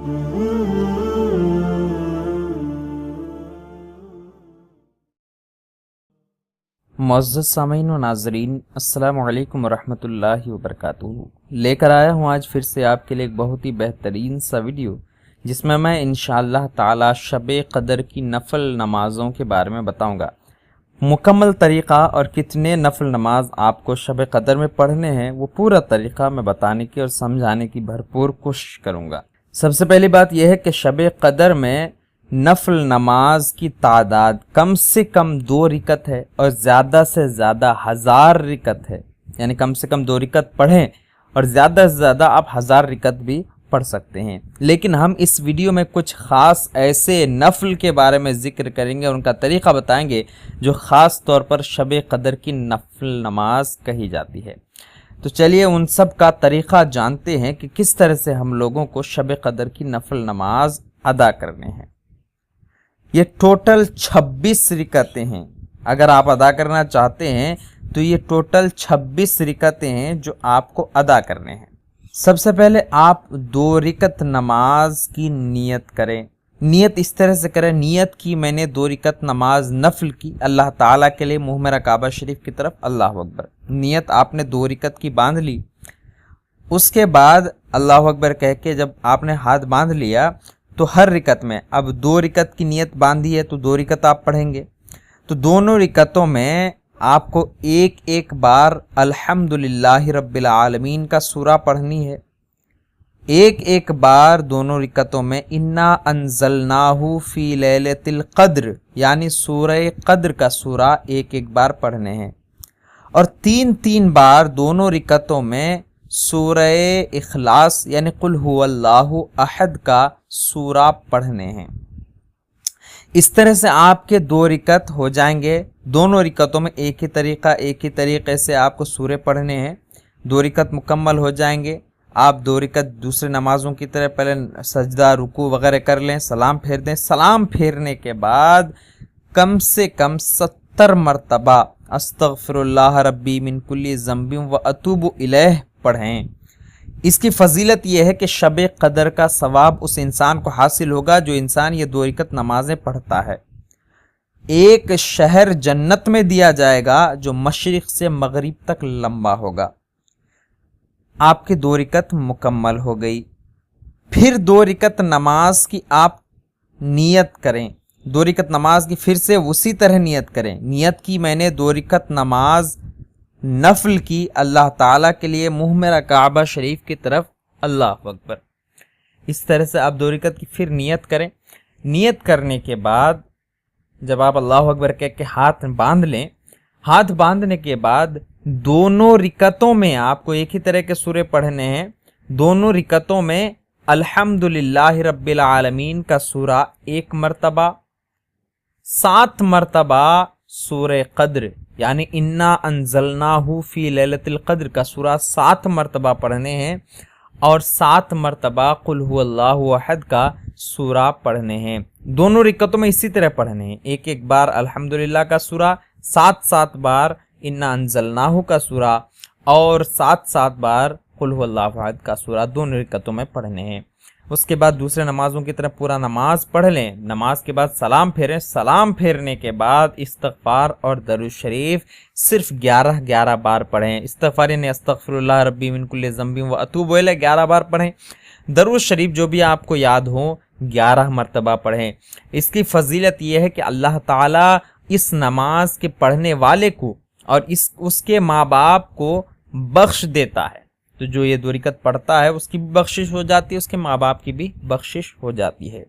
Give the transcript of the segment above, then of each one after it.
मुअज़्ज़ज़ सामीन व नाज़रीन, अस्सलामु अलैकुम वरहमतुल्लाहि वबरकातुहू। लेकर आया हूँ आज फिर से आपके लिए एक बहुत ही बेहतरीन सा वीडियो, जिसमें मैं इंशाअल्लाह ताला शब क़दर की नफल नमाज़ों के बारे में बताऊँगा। मुकम्मल तरीक़ा और कितने नफल नमाज आपको शब क़दर में पढ़ने हैं, वो पूरा तरीक़ा मैं बताने की और समझाने की भरपूर कोशिश करूँगा। सबसे पहली बात यह है कि शब क़दर में नफल नमाज की तादाद कम से कम 2 रिकत है और ज़्यादा से ज़्यादा 1000 रिकत है। यानी कम से कम 2 रिकत पढ़ें और ज़्यादा से ज़्यादा आप 1000 रिकत भी पढ़ सकते हैं। लेकिन हम इस वीडियो में कुछ ख़ास ऐसे नफल के बारे में ज़िक्र करेंगे और उनका तरीक़ा बताएंगे जो ख़ास तौर पर शब क़दर की नफल नमाज कही जाती है। तो चलिए उन सब का तरीक़ा जानते हैं कि किस तरह से हम लोगों को शब क़दर की नफल नमाज अदा करने हैं। ये टोटल 26 रिकतें हैं। अगर आप अदा करना चाहते हैं तो ये टोटल 26 रिकतें हैं जो आपको अदा करने हैं। सबसे पहले आप 2 रिकत नमाज की नियत करें। नियत इस तरह से करें, नियत की मैंने 2 रिकत नमाज नफल की अल्लाह ताला के लिए, मुँह मेरा काबा शरीफ की तरफ, अल्लाह अकबर। नियत आपने 2 रिकत की बांध ली। उसके बाद अल्लाह अकबर कह के जब आपने हाथ बांध लिया तो हर रिकत में, अब 2 रिकत की नियत बांधी है तो 2 रिकत आप पढ़ेंगे। तो दोनों रिकतों में आपको एक एक बार अल्हम्दुलिल्लाहि रब्बिल आलमीन का सूरा पढ़नी है। एक एक बार दोनों रिकतों में इन्ना अंज़लनाहु फी लैलतिल क़द्र यानी सूरह क़द्र का सूरा एक एक बार पढ़ने हैं। और 3-3 बार दोनों रिकतों में सूरह इखलास यानी कुल हुवल्लाहु अहद का सूरा पढ़ने हैं। इस तरह से आपके 2 रिकत हो जाएंगे। दोनों रिकतों में एक ही तरीक़े से आपको सूरे पढ़ने हैं। 2 रिकत मुकम्मल हो जाएंगे। आप 2 रिकत दूसरे नमाजों की तरह पहले सजदा रुकू वगैरह कर लें, सलाम फेर दें। सलाम फेरने के बाद कम से कम 70 मरतबा अस्तगफिरुल्लाह रब्बी मिन कुल्ली ज़ंबिन व अतूबु इलैह पढ़ें। इसकी फजीलत यह है कि शब क़दर का सवाब उस इंसान को हासिल होगा जो इंसान ये 2 रिकत नमाजें पढ़ता है। एक शहर जन्नत में दिया जाएगा जो मशरिक़ से मगरिब तक लंबा होगा। आपकी 2 रिकत मुकम्मल हो गई। फिर 2 रिकत नमाज की आप नियत करें। 2 रिकत नमाज की फिर से उसी तरह नियत करें। नियत की मैंने 2 रिकत नमाज नफल की अल्लाह ताला के लिए, मुँह मेरा काबा शरीफ की तरफ, अल्लाह अकबर। इस तरह से आप 2 रिकत की फिर नियत करें। नियत करने के बाद जब आप अल्लाह अकबर कह के हाथ बांध लें, हाथ बांधने के बाद दोनों रिकतों में आपको एक ही तरह के सूरे पढ़ने हैं। दोनों रिकतों में अल्हम्दुलिल्लाहि रब्बिल आलमीन का सूरा 1 मरतबा, 7 मरतबा सूरह क़द्र यानी इन्ना अंज़लनाहु फी लैलतिल क़द्र का सूरा 7 मरतबा पढ़ने हैं और 7 मरतबा कुल हुवल्लाहु अहद का सूरा पढ़ने हैं। दोनों रिकतों में इसी तरह पढ़ने हैं। एक एक बार अल्हम्दुलिल्लाह का सूरा, 7-7 बार इन्ना अंज़लनाहु का सूरा और 7-7 बार कुल हुवल्लाहु अहद का सूरा दोनों रिकतों में पढ़ने हैं। उसके बाद दूसरे नमाजों की तरह पूरा नमाज पढ़ लें। नमाज के बाद सलाम फेरें। सलाम फेरने के बाद इस्तग़फ़ार और दरूद शरीफ सिर्फ 11 बार पढ़ें। इस्तग़फ़ार यानी अस्तग़फ़िरुल्लाह रब्बी मिन कुल्ली ज़ंबिन व अतूबु इलैह 11 बार पढ़ें। दरूद शरीफ जो भी आपको याद हो 11 मरतबा पढ़ें। इसकी फजीलत यह है कि अल्लाह ताला इस नमाज के पढ़ने वाले को और उसके माँ बाप को बख्श देता है। तो जो ये 2 रिकत पढ़ता है उसकी भी बख्शिश हो जाती है, उसके माँ बाप की भी बख्शिश हो जाती है।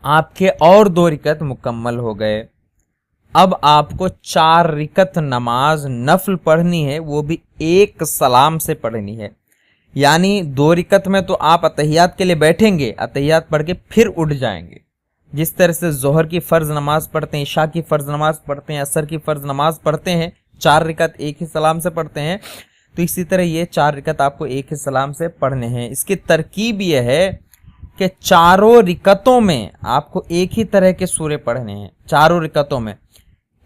आपके और 2 रिकत मुकम्मल हो गए। अब आपको 4 रिकत नमाज नफल पढ़नी है, वो भी एक सलाम से पढ़नी है। यानी 2 रिकत में तो आप अतहियात के लिए बैठेंगे, अतहियात पढ़ के फिर उठ जाएंगे। जिस तरह से जोहर की फ़र्ज नमाज पढ़ते हैं, इशा की फ़र्ज नमाज पढ़ते हैं, असर की फ़र्ज नमाज पढ़ते हैं, 4 रिकत एक ही सलाम से पढ़ते हैं, तो इसी तरह ये 4 रिकत आपको एक ही सलाम से पढ़ने हैं। इसकी तरकीब यह है कि चारों रिकतों में आपको एक ही तरह के सूरे पढ़ने हैं। चारों रिकतों में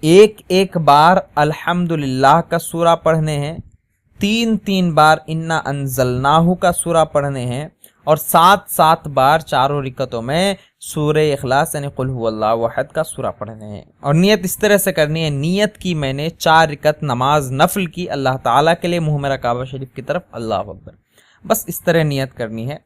एक एक बार अल्हम्दुलिल्लाह का सूरा पढ़ने हैं, 3-3 बार इन्ना अंज़लनाहु का सूरा पढ़ने हैं اور 7 बार चारों रिकतों में सूरह इखलास यानी कुल हुवल्लाहु अहद का सूरा पढ़ने हैं। और नियत इस तरह से करनी है, नियत की मैंने 4 रिकत नमाज नफल की अल्लाह ताला के लिए, मुँह मेरा काबा शरीफ की तरफ, अल्लाह अकबर। बस इस तरह नियत करनी है।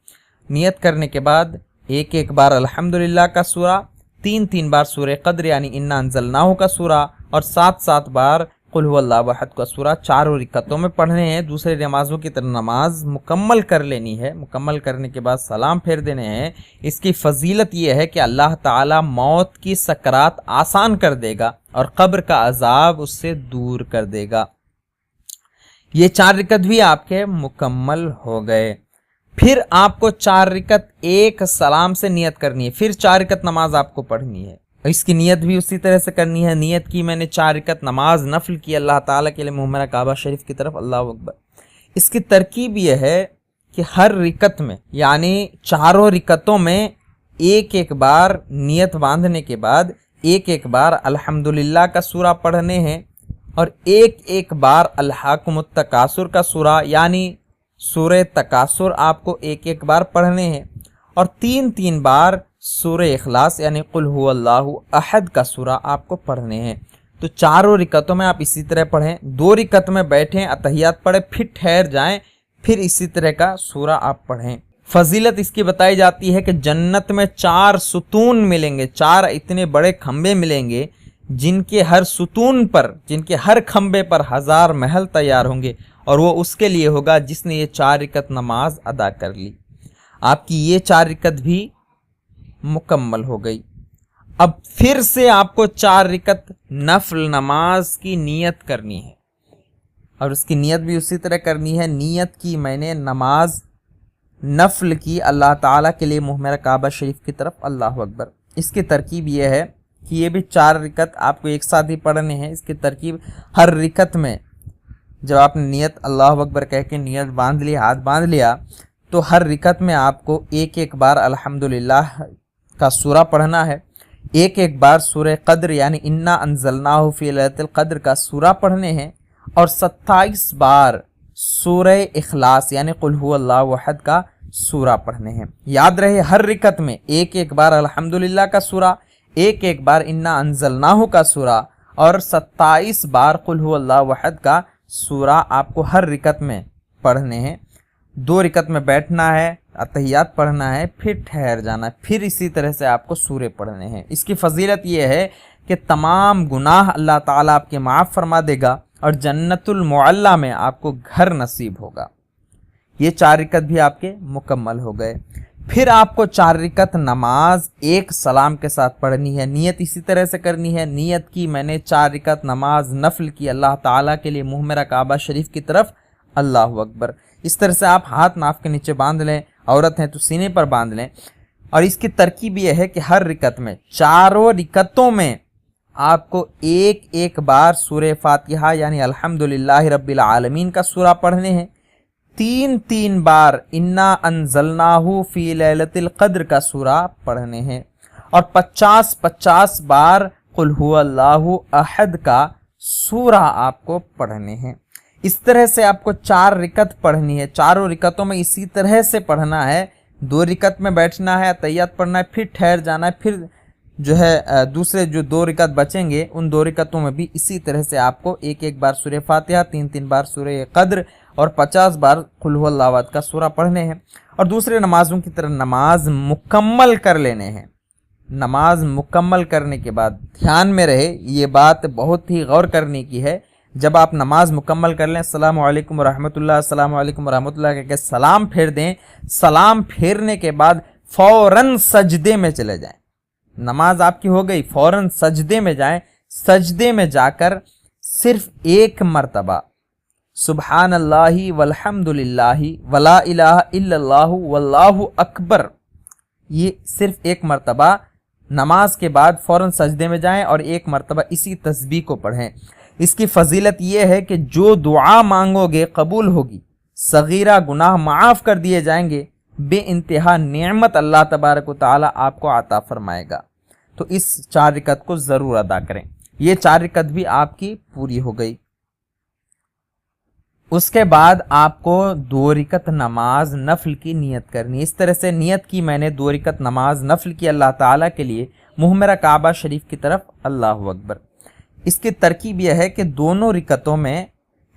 नियत करने के बाद एक बार अल्हम्दुलिल्लाह का सूरा, 3 बार सूरह कद्र यानी इन्ना अंज़लनाहु का सूरा, और 7 बार कुल हुवल्लाहु अहद का सूरा चारों रिकतों में पढ़ने हैं। दूसरे नमाजों की तरह नमाज मुकम्मल कर लेनी है। मुकम्मल करने के बाद सलाम फेर देने हैं। इसकी फजीलत ये है कि अल्लाह ताला मौत की सकरात आसान कर देगा और कब्र का अजाब उससे दूर कर देगा। ये 4 रिकत भी आपके मुकम्मल हो गए। फिर आपको 4 रिकत एक सलाम से नियत करनी है, फिर 4 रिकत नमाज आपको पढ़नी है। इसकी नियत भी उसी तरह से करनी है। नियत की मैंने 4 रिकत नमाज नफल की अल्लाह ताला के लिए, मुँह मेरा काबा शरीफ की तरफ, अल्लाह अकबर। इसकी तरकीब यह है कि हर रिकत में यानी चारों रिकतों में एक बार नियत बांधने के बाद एक बार अल्हम्दुलिल्लाह का सूरा पढ़ने हैं और एक बार अल्हाकुमुत तकासुर का सूरा यानी सूरह तकासुर आपको एक बार पढ़ने हैं और 3 बार सूरह इखलास यानी कुल हुवल्लाहु अहद का सूरा आपको पढ़ने हैं। तो चारों रिकतों में आप इसी तरह पढ़ें। 2 रिकत में बैठें, अतहियात पढ़ें, फिर ठहर जाएं, फिर इसी तरह का सूरा आप पढ़ें। फजीलत इसकी बताई जाती है कि जन्नत में 4 सुतून मिलेंगे, 4 इतने बड़े खंबे मिलेंगे जिनके हर सुतून पर, जिनके हर खंबे पर 1000 महल तैयार होंगे और वो उसके लिए होगा जिसने ये 4 रिकत नमाज अदा कर ली। आपकी ये 4 रिकत भी मुकम्मल हो गई। अब फिर से आपको 4 रिकत नफल नमाज की नियत करनी है और उसकी नियत भी उसी तरह करनी है। नियत की मैंने नमाज नफल की अल्लाह ताला के लिए, मुँह मेरा काबा शरीफ की तरफ, अल्लाह अकबर। इसकी तरकीब यह है कि ये भी 4 रिकत आपको एक साथ ही पढ़ने हैं। इसकी तरकीब, हर रिकत में जब आपने नियत अल्लाह अकबर कह के नियत बांध ली, हाथ बांध लिया, तो हर रिकत में आपको एक बार अल्हम्दुलिल्लाह का सूरा पढ़ना है, एक बार सूरह कद्र यानी इन्ना अंज़लनाहु फी लैलतिल कद्र का सूरा पढ़ने हैं और 27 बार सूरह इखलास यानी कुल हुवल्लाहु अहद का सूरा पढ़ने हैं। याद रहे, हर रिकत में एक बार अल्हम्दुलिल्लाह का सूरा, एक बार इन्ना अंज़लनाहु का सूरा और 27 बार कुल हुवल्लाहु अहद का सूरा आपको हर रिकत में पढ़ने हैं। 2 रिकत में बैठना है, अतहियात पढ़ना है, फिर ठहर जाना है, फिर इसी तरह से आपको सूरे पढ़ने हैं। इसकी फजीलत ये है कि तमाम गुनाह अल्लाह ताला आपके माफ़ फरमा देगा और जन्नतुल मुअल्ला में आपको घर नसीब होगा। ये 4 रिकत भी आपके मुकम्मल हो गए। फिर आपको 4 रिकत नमाज एक सलाम के साथ पढ़नी है। नियत इसी तरह से करनी है। नियत की मैंने 4 रिकत नमाज नफल की अल्लाह ताला के लिए, मुँह मेरा काबा शरीफ की तरफ, अल्लाह अकबर। इस तरह से आप हाथ नाफ के नीचे बांध लें, औरत हैं तो सीने पर बांध लें। और इसकी तरकीब यह है कि हर रिकत में, चारों रिकतों में आपको एक बार सूरह फातिहा यानी अल्हम्दुलिल्लाहि रब्बिल आलमीन का सूरा पढ़ने हैं, 3 बार इन्ना अंज़लनाहु फी लैलतिल कद्र का सूरा पढ़ने हैं और 50 बार कुल हुवल्लाहु अहद का सूरा आपको पढ़ने हैं। इस तरह से आपको 4 रिकत पढ़नी है। चारों रिकतों में इसी तरह से पढ़ना है। 2 रिकत में बैठना है, तैयात पढ़ना है, फिर ठहर जाना है, फिर जो है दूसरे जो 2 रिकत बचेंगे उन 2 रिकतों में भी इसी तरह से आपको एक बार सूरह फातिहा, 3 बार सूरह कद्र और 50 बार कुल हुवल्लाहु अहद का सूरा पढ़ने हैं और दूसरे नमाजों की तरह नमाज मुकम्मल कर लेने हैं। नमाज मुकम्मल करने के बाद ध्यान में रहे, ये बात बहुत ही गौर करने की है, जब आप नमाज मुकम्मल कर लें, अस्सलामु अलैकुम रहमतुल्लाह, अस्सलामु अलैकुम रहमतुल्लाह कहकर सलाम फेर दें। सलाम फेरने के बाद फौरन सजदे में चले जाएं। नमाज आपकी हो गई, फौरन सजदे में जाएं। सजदे में जाकर सिर्फ 1 मरतबा सुब्हानल्लाहि वल्हम्दुलिल्लाहि वला इलाहा इल्लल्लाहु वल्लाहु अकबर, ये सिर्फ 1 मरतबा नमाज के बाद फौरन सजदे में जाएं और 1 मरतबा इसी तस्बीह को पढ़ें। इसकी फजीलत यह है कि जो दुआ मांगोगे कबूल होगी, सगीरा गुनाह माफ़ कर दिए जाएंगे, बे इंतहा नेमत अल्लाह तबारक व तआला आपको अता फरमाएगा। तो इस 4 रिकत को ज़रूर अदा करें। ये 4 रिकत भी आपकी पूरी हो गई। اس کے بعد آپ کو 2 رکعت نماز نفل کی نیت کرنی. اس طرح سے نیت کی میں نے 2 رکعت نماز نفل کی اللہ تعالیٰ کے لیے منہ میرا کعبہ شریف کی طرف. اللہ اکبر. اس کی ترکیب یہ ہے کہ دونوں رکعتوں میں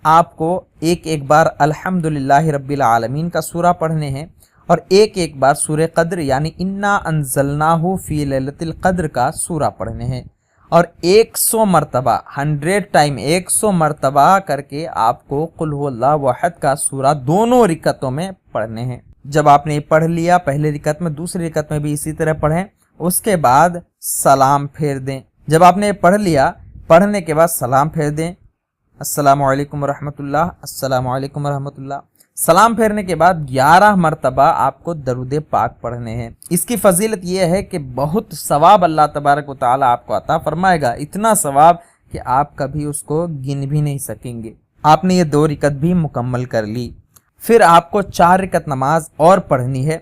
آپ کو ایک بار الحمدللہ رب العالمین کا سورہ پڑھنے ہیں اور ایک بار سورہ قدر یعنی انا انزلناہ فی لیلۃ القدر کا سورہ پڑھنے ہیں اور 100 مرتبہ 100 ٹائم 100 مرتبہ کر کے آپ کو قل هو اللہ احد کا سورہ دونوں رکعتوں میں پڑھنے ہیں. جب آپ نے یہ پڑھ لیا پہلے رکعت میں، دوسری رکعت میں بھی اسی طرح پڑھیں. اس کے بعد سلام پھیر دیں. جب آپ نے یہ پڑھ لیا، پڑھنے کے بعد سلام پھیر دیں. السلام علیکم ورحمۃ اللہ، السلام علیکم ورحمۃ اللہ. سلام پھیرنے کے بعد 11 مرتبہ آپ کو درود پاک پڑھنے ہیں. اس کی فضیلت یہ ہے کہ بہت ثواب اللہ تبارک و تعالیٰ آپ کو عطا فرمائے گا. اتنا ثواب کہ آپ کبھی اس کو گن بھی نہیں سکیں گے. آپ نے یہ 2 رکعت بھی مکمل کر لی. پھر آپ کو 4 رکعت نماز اور پڑھنی ہے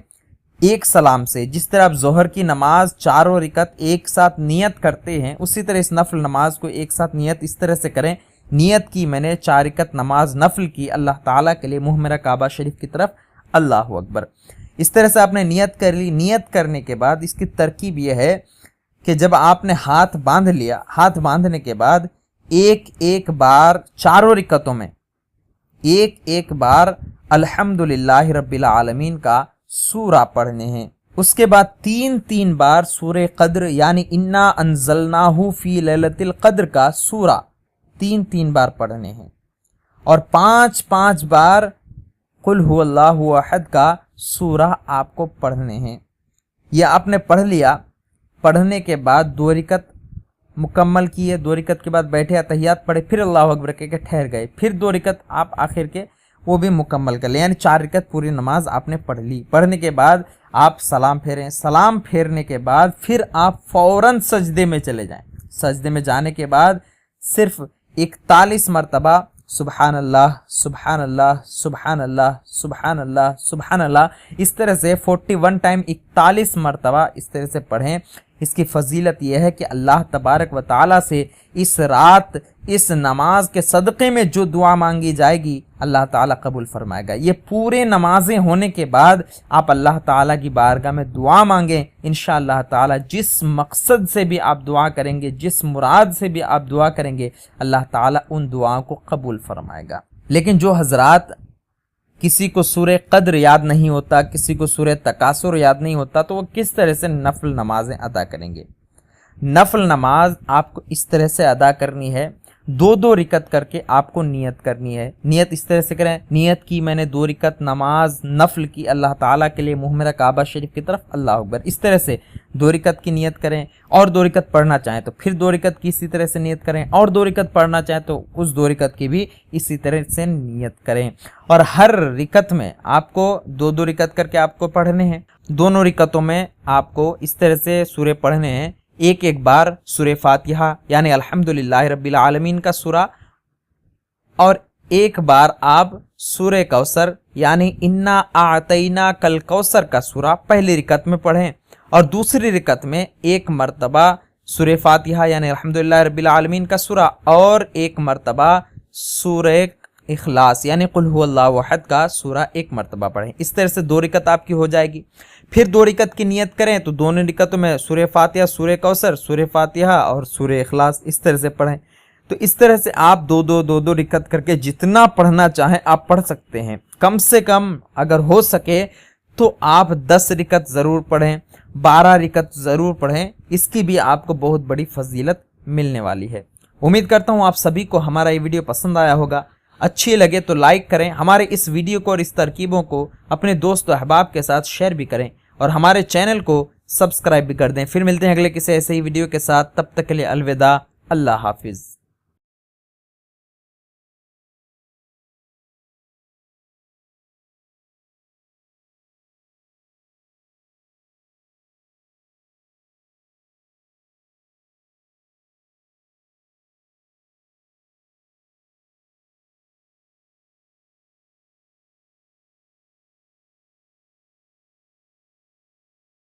ایک سلام سے. جس طرح آپ ظہر کی نماز 4 رکعت ایک ساتھ نیت کرتے ہیں، اسی طرح اس نفل نماز کو ایک ساتھ نیت اس طرح سے کریں. نیت کی میں نے 4 رکعت نماز نفل کی اللہ تعالیٰ کے لیے منہ میرا کعبہ شریف کی طرف. اللہ اکبر. اس طرح سے آپ نے نیت کر لی. نیت کرنے کے بعد اس کی ترکیب یہ ہے کہ جب آپ نے ہاتھ باندھ لیا، ہاتھ باندھنے کے بعد ایک بار 4 رکعتوں میں ایک بار الحمدللہ رب العالمین کا سورہ پڑھنے ہیں. اس کے بعد 3 بار سورہ قدر یعنی انا انزلناہ فی لیلۃ القدر کا سورہ 3 بار پڑھنے ہیں اور 5 بار قل هو اللہ احد کا سورہ آپ کو پڑھنے ہیں. یہ آپ نے پڑھ لیا. پڑھنے کے بعد 2 رکعت مکمل کیے. 2 رکعت کے بعد بیٹھے اتحیات پڑھے، پھر اللہ اکبر کہہ کے ٹھہر گئے. پھر 2 رکعت آپ آخر کے وہ بھی مکمل کر لیں، یعنی 4 رکعت پوری نماز آپ نے پڑھ لی. پڑھنے کے بعد آپ سلام پھیریں. سلام پھیرنے کے بعد پھر آپ فوراً سجدے میں چلے جائیں. سجدے میں جانے کے بعد صرف 41 مرتبہ سبحان اللہ سبحان اللہ سبحان اللہ سبحان اللہ سبحان اللہ اس طرح سے 41 ٹائم 41 مرتبہ اس طرح سے پڑھیں. اس کی فضیلت یہ ہے کہ اللہ تبارک و تعالیٰ سے اس رات اس نماز کے صدقے میں جو دعا مانگی جائے گی اللہ تعالیٰ قبول فرمائے گا. یہ پورے نمازیں ہونے کے بعد آپ اللہ تعالیٰ کی بارگاہ میں دعا مانگیں. انشاءاللہ تعالیٰ جس مقصد سے بھی آپ دعا کریں گے، جس مراد سے بھی آپ دعا کریں گے، اللہ تعالیٰ ان دعاؤں کو قبول فرمائے گا. لیکن جو حضرات کسی کو سورہ قدر یاد نہیں ہوتا، کسی کو سورہ تکاثر یاد نہیں ہوتا، تو وہ کس طرح سے نفل نمازیں ادا کریں گے؟ نفل نماز آپ کو اس طرح سے ادا کرنی ہے، 2 رکعت کر کے آپ کو نیت کرنی ہے. نیت اس طرح سے کریں، نیت کی میں نے 2 رکعت نماز نفل کی اللہ تعالیٰ کے لیے منہ میرا کعبہ شریف کی طرف. اللہ اکبر. اس طرح سے 2 رکعت کی نیت کریں اور 2 رکعت پڑھنا چاہیں تو پھر 2 رکعت کی اسی طرح سے نیت کریں اور 2 رکعت پڑھنا چاہیں تو اس 2 رکعت کی بھی اسی طرح سے نیت کریں. اور ہر رکعت میں آپ کو 2 رکعت کر کے آپ کو پڑھنے ہیں. دونوں رکعتوں میں آپ کو اس طرح سے سورے پڑھنے ہیں. ایک بار سورہ فاتحہ یعنی الحمدللہ رب العالمین کا سورہ اور ایک بار آپ سورہ کوثر یعنی انا اعطیناک الکوثر کا سورہ پہلی رکعت میں پڑھیں اور دوسری رکعت میں 1 مرتبہ سورہ فاتحہ یعنی الحمدللہ رب العالمین کا سورہ اور 1 مرتبہ سورہ اخلاص یعنی قل هو اللہ احد کا سورہ 1 مرتبہ پڑھیں. اس طرح سے 2 رکعت آپ کی ہو جائے گی. پھر 2 رکعت کی نیت کریں تو دونوں رکعتوں میں سورہ فاتحہ، سورہ کوثر، سورہ فاتحہ اور سورہ اخلاص اس طرح سے پڑھیں. تو اس طرح سے آپ 2 رکعت کر کے جتنا پڑھنا چاہیں آپ پڑھ سکتے ہیں. کم سے کم اگر ہو سکے تو آپ 10 رکعت ضرور پڑھیں، 12 رکعت ضرور پڑھیں. اس کی بھی آپ کو بہت بڑی فضیلت ملنے والی ہے. امید کرتا ہوں آپ سبھی کو ہمارا یہ ویڈیو پسند آیا ہوگا. اچھی لگے تو لائک کریں، ہمارے اس ویڈیو کو اور اس ترکیبوں کو اپنے دوست و احباب کے ساتھ شیئر بھی کریں اور ہمارے چینل کو سبسکرائب بھی کر دیں. پھر ملتے ہیں اگلے کسی ایسے ہی ویڈیو کے ساتھ. تب تک کے لیے الوداع. اللہ حافظ.